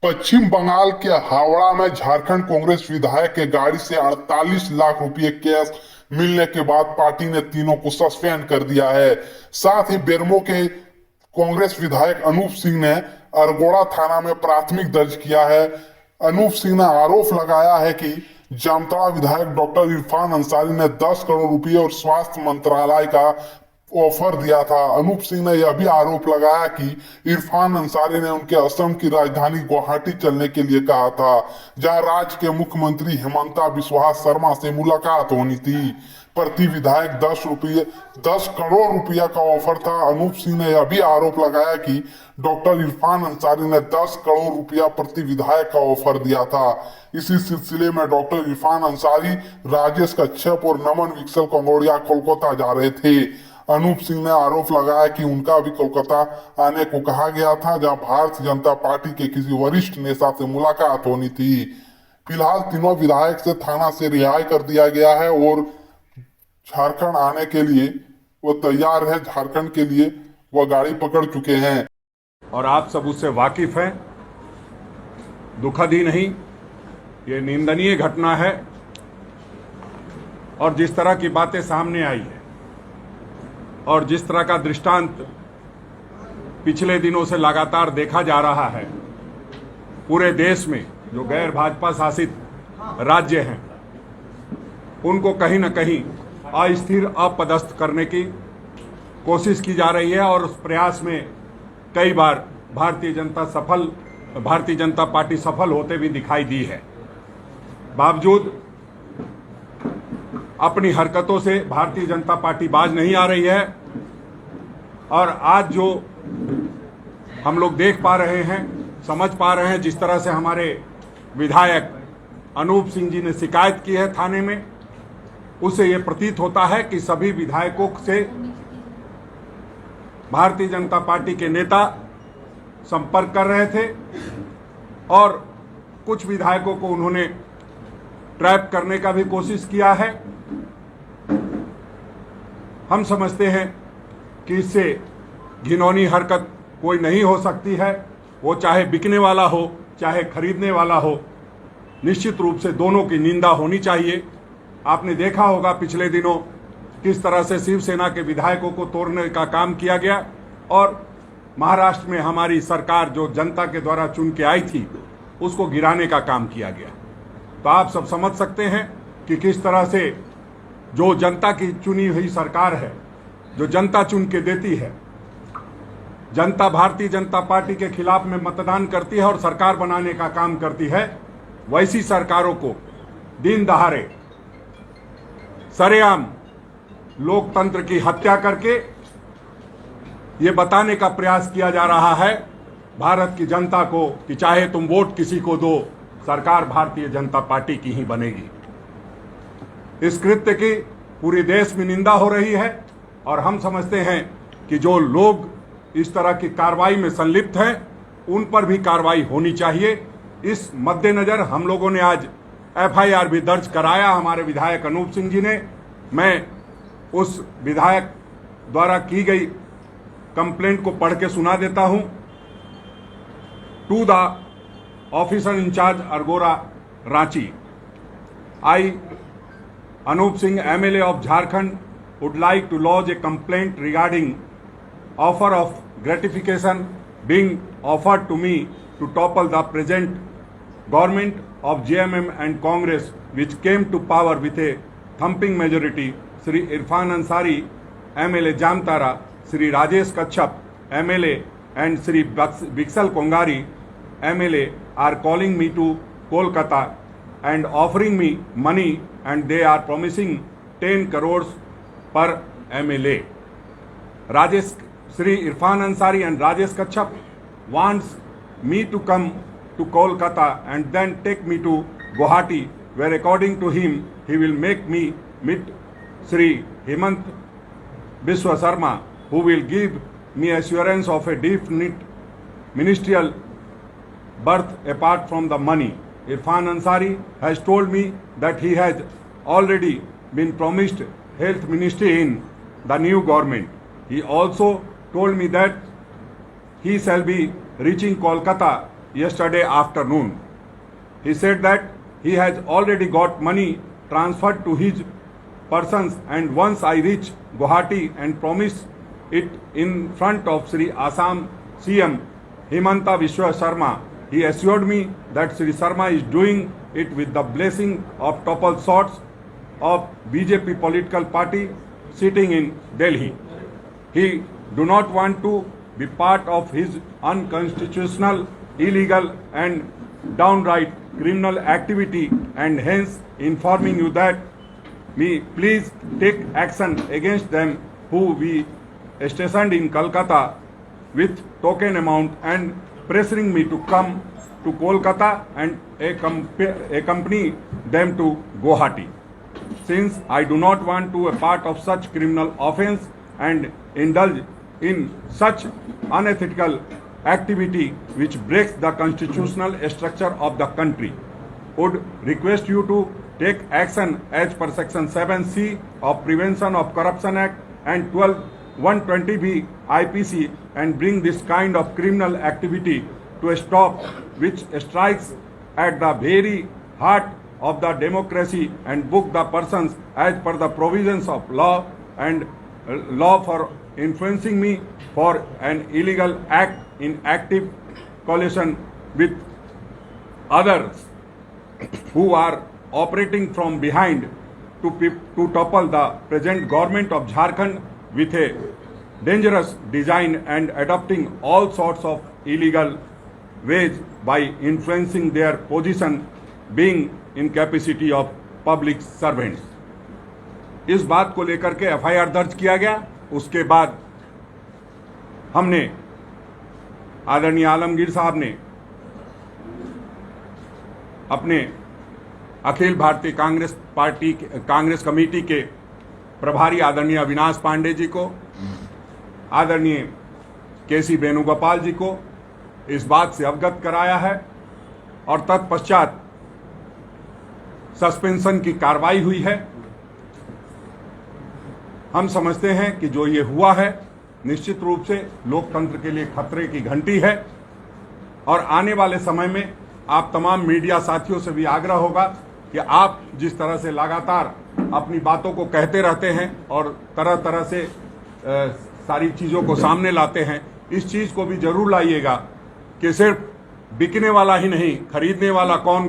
पश्चिम बंगाल के हावड़ा में झारखंड कांग्रेस विधायक के गाड़ी से 48 लाख रुपए कैश मिलने के बाद पार्टी ने तीनों को सस्पेंड कर दिया है। साथ ही बेरमो के कांग्रेस विधायक अनूप सिंह ने अरगोड़ा थाना में प्राथमिक दर्ज किया है। अनूप सिंह ने आरोप लगाया है कि जामताड़ा विधायक डॉक्टर इरफान अंसारी ने 10 करोड़ रुपए और स्वास्थ्य मंत्रालय का ऑफर दिया था। अनूप सिंह ने यह भी आरोप लगाया कि इरफान अंसारी ने उनके असम की राजधानी गुवाहाटी चलने के लिए कहा था, जहां राज्य के मुख्यमंत्री हेमंता बिस्वा शर्मा से मुलाकात होनी थी। प्रति विधायक 10 करोड़ रुपया का ऑफर था। अनूप सिंह ने यह भी आरोप लगाया कि डॉक्टर इरफान अंसारी ने 10 करोड़ रुपया प्रति विधायक का ऑफर दिया था। इसी सिलसिले में डॉक्टर इरफान अंसारी, राजेश कच्छप और नमन विकसल कंगोड़िया कोलकाता जा रहे थे। अनूप सिंह ने आरोप लगाया कि उनका भी कोलकाता आने को कहा गया था, जहां भारतीय जनता पार्टी के किसी वरिष्ठ नेता से मुलाकात होनी थी। फिलहाल तीनों विधायक से थाना से रिहाई कर दिया गया है और झारखंड आने के लिए वो तैयार है। झारखंड के लिए वह गाड़ी पकड़ चुके हैं और आप सब उससे वाकिफ हैं। दुखद ही नहीं, ये निंदनीय घटना है। और जिस तरह की बातें सामने आई है और जिस तरह का दृष्टांत पिछले दिनों से लगातार देखा जा रहा है, पूरे देश में जो गैर भाजपा शासित राज्य हैं उनको कहीं न कहीं अस्थिर, अपदस्थ करने की कोशिश की जा रही है। और उस प्रयास में कई बार भारतीय जनता पार्टी सफल होते भी दिखाई दी है। बावजूद अपनी हरकतों से भारतीय जनता पार्टी बाज नहीं आ रही है। और आज जो हम लोग देख पा रहे हैं, समझ पा रहे हैं, जिस तरह से हमारे विधायक अनूप सिंह जी ने शिकायत की है थाने में, उससे ये प्रतीत होता है कि सभी विधायकों से भारतीय जनता पार्टी के नेता संपर्क कर रहे थे और कुछ विधायकों को उन्होंने ट्रैप करने का भी कोशिश किया है। हम समझते हैं कि इससे घिनौनी हरकत कोई नहीं हो सकती है, वो चाहे बिकने वाला हो चाहे खरीदने वाला हो। निश्चित रूप से दोनों की निंदा होनी चाहिए। आपने देखा होगा पिछले दिनों किस तरह से शिवसेना के विधायकों को तोड़ने का काम किया गया और महाराष्ट्र में हमारी सरकार जो जनता के द्वारा चुन के आई थी उसको गिराने का काम किया गया। तो आप सब समझ सकते हैं कि किस तरह से जो जनता की चुनी हुई सरकार है, जो जनता चुन के देती है, जनता भारतीय जनता पार्टी के खिलाफ में मतदान करती है और सरकार बनाने का काम करती है, वैसी सरकारों को दिन दहाड़े सरेआम लोकतंत्र की हत्या करके ये बताने का प्रयास किया जा रहा है भारत की जनता को कि चाहे तुम वोट किसी को दो, सरकार भारतीय जनता पार्टी की ही बनेगी। इस कृत्य की पूरी देश में निंदा हो रही है और हम समझते हैं कि जो लोग इस तरह की कार्रवाई में संलिप्त हैं उन पर भी कार्रवाई होनी चाहिए। इस मद्देनजर हम लोगों ने आज एफआईआर भी दर्ज कराया, हमारे विधायक अनूप सिंह जी ने। मैं उस विधायक द्वारा की गई कंप्लेंट को पढ़ के सुना देता हूं। To the officer in charge Argora Ranchi, I Anup Singh, MLA of Jharkhand, would like to lodge a complaint regarding offer of gratification being offered to me to topple the present government of JMM and Congress, which came to power with a thumping majority. Shri Irfan Ansari, MLA Jamtara, Shri Rajesh Kachhap, MLA, and Shri Bixal Kongari, MLA, are calling me to Kolkata and offering me money, and they are promising 10 crores per MLA. Shri Irfan Ansari and Rajesh Kachhap wants me to come to Kolkata and then take me to Guwahati, where according to him, he will make me meet Shri Hemant Biswa Sharma, who will give me assurance of a definite ministerial berth apart from the money. Irfan Ansari has told me that he has already been promised health ministry in the new government. He also told me that he shall be reaching Kolkata yesterday afternoon. He said that he has already got money transferred to his persons, and once I reach Guwahati and promise it in front of Sri Assam CM Himanta Biswa Sharma, he assured me that Sri Sharma is doing it with the blessing of topple sorts of BJP political party sitting in Delhi. He do not want to be part of his unconstitutional, illegal and downright criminal activity, and hence informing you that please take action against them who we stationed in Kolkata with token amount and pressuring me to come to Kolkata and accompany them to Guwahati. Since I do not want to be a part of such criminal offence and indulge in such unethical activity which breaks the constitutional structure of the country, would request you to take action as per section 7C of Prevention of Corruption Act and 120B IPC and bring this kind of criminal activity to a stop, which strikes at the very heart of the democracy and book the persons as per the provisions of law and law for influencing me for an illegal act in active coalition with others who are operating from behind to topple the present government of Jharkhand with a dangerous design and adopting all sorts of illegal ways by influencing their position being in capacity of public servants. इस बात को लेकर के FIR दर्ज किया गया। उसके बाद हमने आदरणीय आलमगीर साहब ने अपने अखिल भारतीय कांग्रेस कमेटी के प्रभारी आदरणीय अविनाश पांडे जी को, आदरणीय केसी वेणुगोपाल जी को इस बात से अवगत कराया है और तत्पश्चात सस्पेंशन की कार्रवाई हुई है। हम समझते हैं कि जो ये हुआ है निश्चित रूप से लोकतंत्र के लिए खतरे की घंटी है और आने वाले समय में आप तमाम मीडिया साथियों से भी आग्रह होगा कि आप जिस तरह से लगातार अपनी बातों को कहते रहते हैं और तरह तरह से सारी चीज़ों को सामने लाते हैं, इस चीज़ को भी जरूर लाइएगा कि सिर्फ बिकने वाला ही नहीं, खरीदने वाला कौन